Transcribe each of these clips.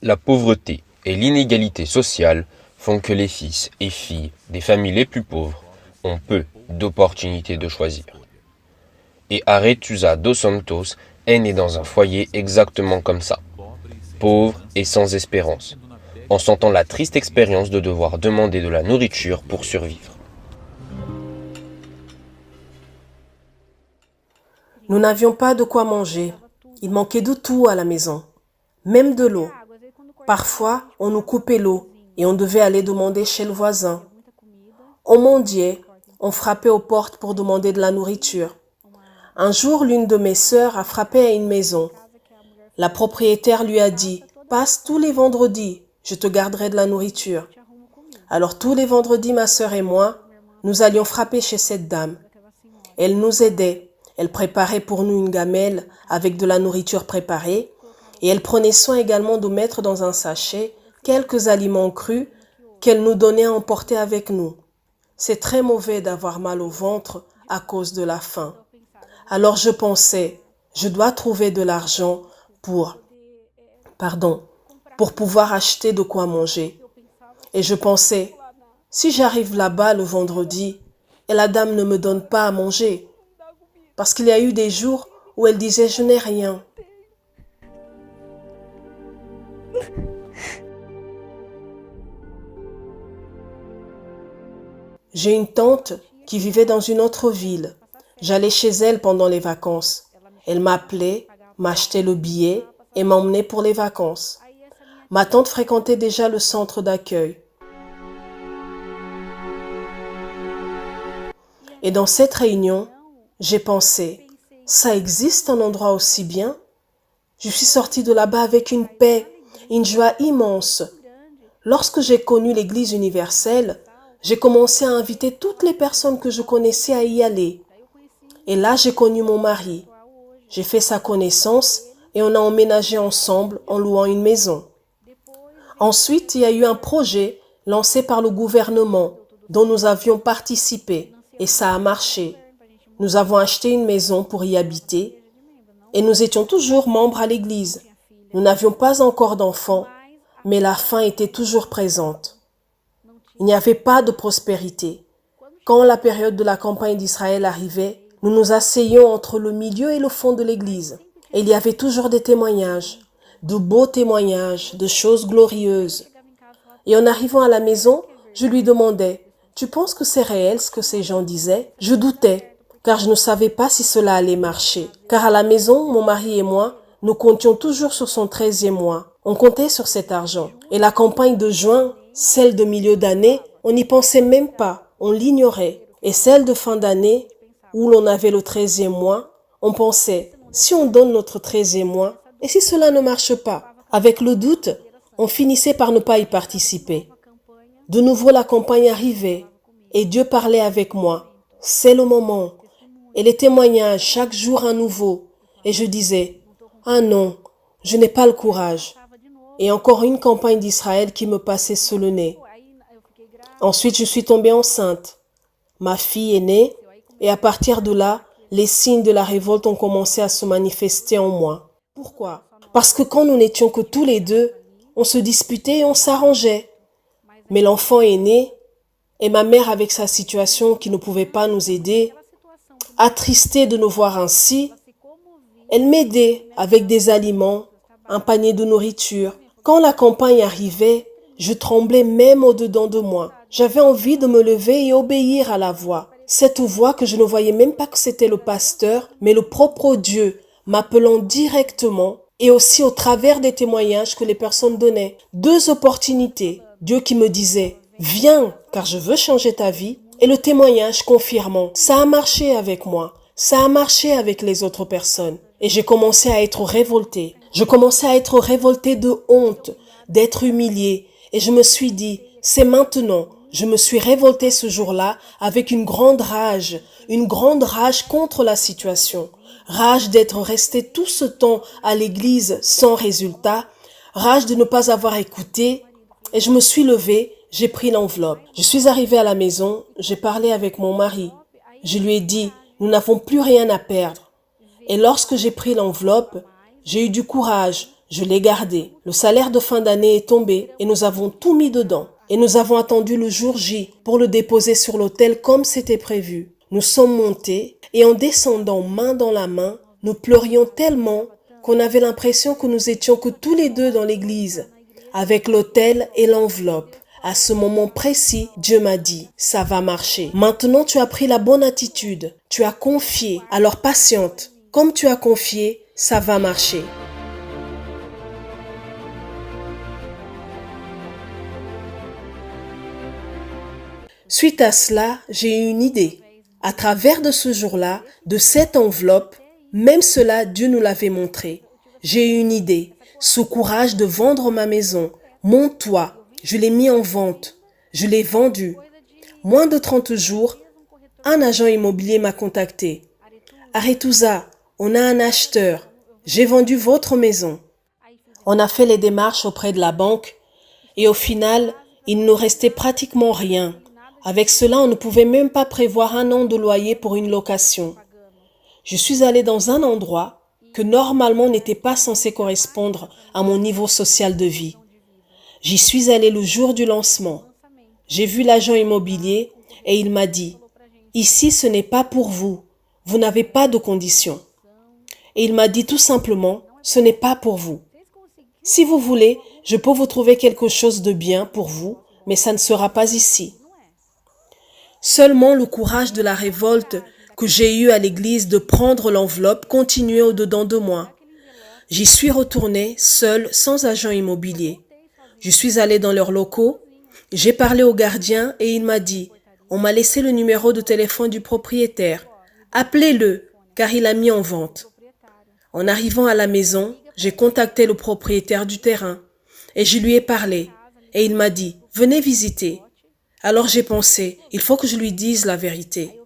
La pauvreté et l'inégalité sociale font que les fils et filles des familles les plus pauvres ont peu d'opportunités de choisir. Et Aretusa dos Santos est né dans un foyer exactement comme ça, pauvre et sans espérance, en sentant la triste expérience de devoir demander de la nourriture pour survivre. Nous n'avions pas de quoi manger. Il manquait de tout à la maison, même de l'eau. Parfois, on nous coupait l'eau et on devait aller demander chez le voisin. On mendiait, on frappait aux portes pour demander de la nourriture. Un jour, l'une de mes sœurs a frappé à une maison. La propriétaire lui a dit « Passe tous les vendredis, je te garderai de la nourriture. » Alors tous les vendredis, ma sœur et moi, nous allions frapper chez cette dame. Elle nous aidait. Elle préparait pour nous une gamelle avec de la nourriture préparée et elle prenait soin également de mettre dans un sachet quelques aliments crus qu'elle nous donnait à emporter avec nous. C'est très mauvais d'avoir mal au ventre à cause de la faim. Alors je pensais, je dois trouver de l'argent pour pouvoir acheter de quoi manger. Et je pensais, si j'arrive là-bas le vendredi et la dame ne me donne pas à manger, parce qu'il y a eu des jours où elle disait « je n'ai rien ». J'ai une tante qui vivait dans une autre ville. J'allais chez elle pendant les vacances. Elle m'appelait, m'achetait le billet et m'emmenait pour les vacances. Ma tante fréquentait déjà le centre d'accueil. Et dans cette réunion, j'ai pensé, ça existe un endroit aussi bien? Je suis sortie de là-bas avec une paix, une joie immense. Lorsque j'ai connu l'Église universelle, j'ai commencé à inviter toutes les personnes que je connaissais à y aller. Et là, j'ai connu mon mari. J'ai fait sa connaissance et on a emménagé ensemble en louant une maison. Ensuite, il y a eu un projet lancé par le gouvernement dont nous avions participé et ça a marché. Nous avons acheté une maison pour y habiter et nous étions toujours membres à l'église. Nous n'avions pas encore d'enfants, mais la faim était toujours présente. Il n'y avait pas de prospérité. Quand la période de la campagne d'Israël arrivait, nous nous asseyions entre le milieu et le fond de l'église. Et il y avait toujours des témoignages, de beaux témoignages, de choses glorieuses. Et en arrivant à la maison, je lui demandais, « Tu penses que c'est réel ce que ces gens disaient ?» Je doutais, car je ne savais pas si cela allait marcher. Car à la maison, mon mari et moi, nous comptions toujours sur son 13e mois. On comptait sur cet argent. Et la campagne de juin, celle de milieu d'année, on n'y pensait même pas, on l'ignorait. Et celle de fin d'année, où l'on avait le 13e mois, on pensait, si on donne notre 13e mois, et si cela ne marche pas? Avec le doute, on finissait par ne pas y participer. De nouveau, la campagne arrivait, et Dieu parlait avec moi. C'est le moment. Et les témoignages, chaque jour un nouveau. Et je disais, ah non, je n'ai pas le courage. Et encore une campagne d'Israël qui me passait sous le nez. Ensuite, je suis tombée enceinte. Ma fille est née, et à partir de là, les signes de la révolte ont commencé à se manifester en moi. Pourquoi? Parce que quand nous n'étions que tous les deux, on se disputait et on s'arrangeait. Mais l'enfant est né, et ma mère, avec sa situation qui ne pouvait pas nous aider, attristée de nous voir ainsi, elle m'aidait avec des aliments, un panier de nourriture. Quand la campagne arrivait, je tremblais même au-dedans de moi. J'avais envie de me lever et obéir à la voix. Cette voix que je ne voyais même pas que c'était le pasteur, mais le propre Dieu m'appelant directement et aussi au travers des témoignages que les personnes donnaient. 2 opportunités. Dieu qui me disait « Viens, car je veux changer ta vie » et le témoignage confirmant « Ça a marché avec moi, ça a marché avec les autres personnes ». Et j'ai commencé à être révoltée. Je commençais à être révoltée de honte, d'être humiliée. Et je me suis dit « C'est maintenant ». Je me suis révoltée ce jour-là avec une grande rage contre la situation. Rage d'être restée tout ce temps à l'église sans résultat, rage de ne pas avoir écouté. Et je me suis levée, j'ai pris l'enveloppe. Je suis arrivée à la maison, j'ai parlé avec mon mari. Je lui ai dit, nous n'avons plus rien à perdre. Et lorsque j'ai pris l'enveloppe, j'ai eu du courage Je l'ai gardé. Le salaire de fin d'année est tombé et nous avons tout mis dedans. Et nous avons attendu le jour J pour le déposer sur l'autel comme c'était prévu. Nous sommes montés et en descendant main dans la main, nous pleurions tellement qu'on avait l'impression que nous étions que tous les deux dans l'église, avec l'autel et l'enveloppe. À ce moment précis, Dieu m'a dit, ça va marcher. Maintenant, tu as pris la bonne attitude. Tu as confié. Alors patiente. Comme tu as confié, ça va marcher. Suite à cela, j'ai eu une idée. À travers de ce jour-là, de cette enveloppe, même cela, Dieu nous l'avait montré. J'ai eu une idée. Ce courage de vendre ma maison, mon toit, je l'ai mis en vente. Je l'ai vendu. Moins de 30 jours, un agent immobilier m'a contacté. Arethusa, on a un acheteur. J'ai vendu votre maison. On a fait les démarches auprès de la banque et au final, il ne nous restait pratiquement rien. Avec cela, on ne pouvait même pas prévoir 1 an de loyer pour une location. Je suis allée dans un endroit que normalement n'était pas censé correspondre à mon niveau social de vie. J'y suis allée le jour du lancement. J'ai vu l'agent immobilier et il m'a dit « Ici, ce n'est pas pour vous. Vous n'avez pas de conditions. » Et il m'a dit tout simplement « Ce n'est pas pour vous. Si vous voulez, je peux vous trouver quelque chose de bien pour vous, mais ça ne sera pas ici. » Seulement le courage de la révolte que j'ai eu à l'église de prendre l'enveloppe continuait au-dedans de moi. J'y suis retournée seule, sans agent immobilier. Je suis allée dans leurs locaux, j'ai parlé au gardien et il m'a dit « On m'a laissé le numéro de téléphone du propriétaire. Appelez-le, car il a mis en vente. » En arrivant à la maison, j'ai contacté le propriétaire du terrain et je lui ai parlé et il m'a dit « Venez visiter. » Alors j'ai pensé, il faut que je lui dise la vérité.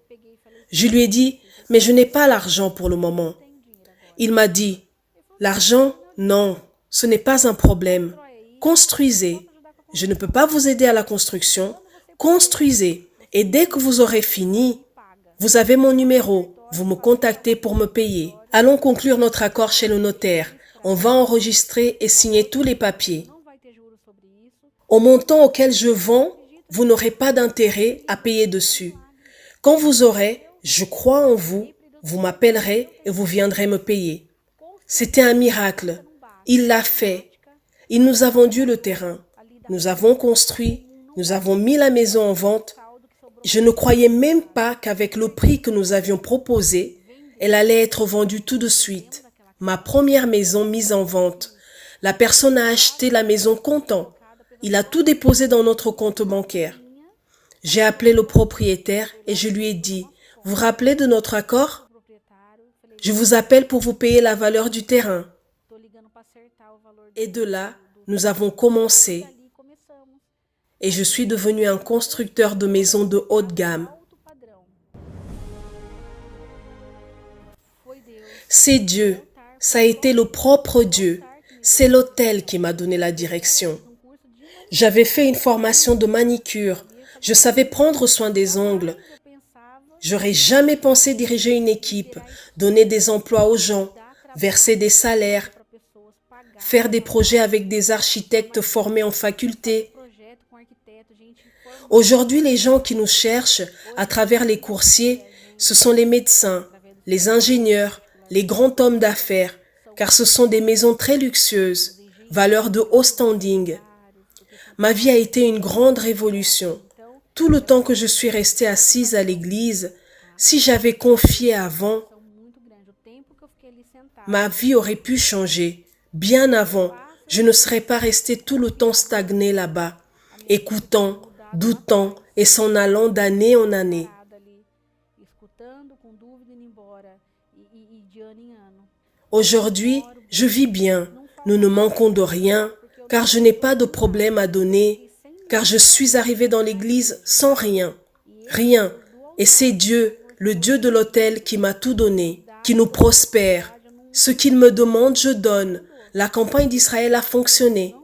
Je lui ai dit, mais je n'ai pas l'argent pour le moment. Il m'a dit, l'argent, non, ce n'est pas un problème. Construisez. Je ne peux pas vous aider à la construction. Construisez. Et dès que vous aurez fini, vous avez mon numéro. Vous me contactez pour me payer. Allons conclure notre accord chez le notaire. On va enregistrer et signer tous les papiers. Au montant auquel je vends, vous n'aurez pas d'intérêt à payer dessus. Quand vous aurez, je crois en vous, vous m'appellerez et vous viendrez me payer. C'était un miracle. Il l'a fait. Il nous a vendu le terrain. Nous avons construit. Nous avons mis la maison en vente. Je ne croyais même pas qu'avec le prix que nous avions proposé, elle allait être vendue tout de suite. Ma première maison mise en vente. La personne a acheté la maison content. Il a tout déposé dans notre compte bancaire. J'ai appelé le propriétaire et je lui ai dit « Vous vous rappelez de notre accord? Je vous appelle pour vous payer la valeur du terrain. » Et de là, nous avons commencé. Et je suis devenu un constructeur de maisons de haute gamme. C'est Dieu. Ça a été le propre Dieu. C'est l'autel qui m'a donné la direction. J'avais fait une formation de manicure. Je savais prendre soin des ongles. J'aurais jamais pensé diriger une équipe, donner des emplois aux gens, verser des salaires, faire des projets avec des architectes formés en faculté. Aujourd'hui, les gens qui nous cherchent à travers les coursiers, ce sont les médecins, les ingénieurs, les grands hommes d'affaires, car ce sont des maisons très luxueuses, valeur de haut standing. Ma vie a été une grande révolution. Tout le temps que je suis restée assise à l'église, si j'avais confié avant, ma vie aurait pu changer. Bien avant, je ne serais pas restée tout le temps stagnée là-bas, écoutant, doutant et s'en allant d'année en année. Aujourd'hui, je vis bien. Nous ne manquons de rien, car je n'ai pas de problème à donner, car je suis arrivée dans l'église sans rien. Rien. Et c'est Dieu, le Dieu de l'autel, qui m'a tout donné, qui nous prospère. Ce qu'il me demande, je donne. La campagne d'Israël a fonctionné.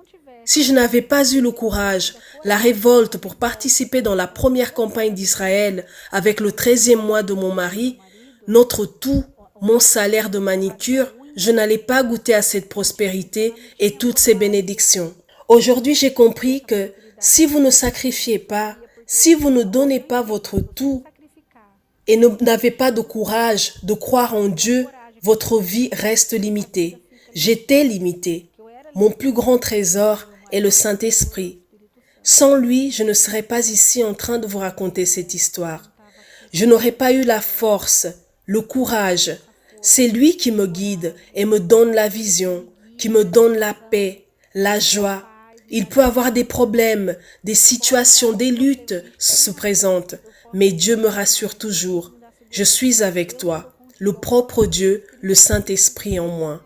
Si je n'avais pas eu le courage, la révolte pour participer dans la première campagne d'Israël avec le 13e mois de mon mari, notre tout, mon salaire de manicure, je n'allais pas goûter à cette prospérité et toutes ces bénédictions. Aujourd'hui, j'ai compris que si vous ne sacrifiez pas, si vous ne donnez pas votre tout et n'avez pas de courage de croire en Dieu, votre vie reste limitée. J'étais limitée. Mon plus grand trésor est le Saint-Esprit. Sans lui, je ne serais pas ici en train de vous raconter cette histoire. Je n'aurais pas eu la force, le courage. C'est lui qui me guide et me donne la vision, qui me donne la paix, la joie. Il peut avoir des problèmes, des situations, des luttes se présentent, mais Dieu me rassure toujours. Je suis avec toi, le propre Dieu, le Saint-Esprit en moi.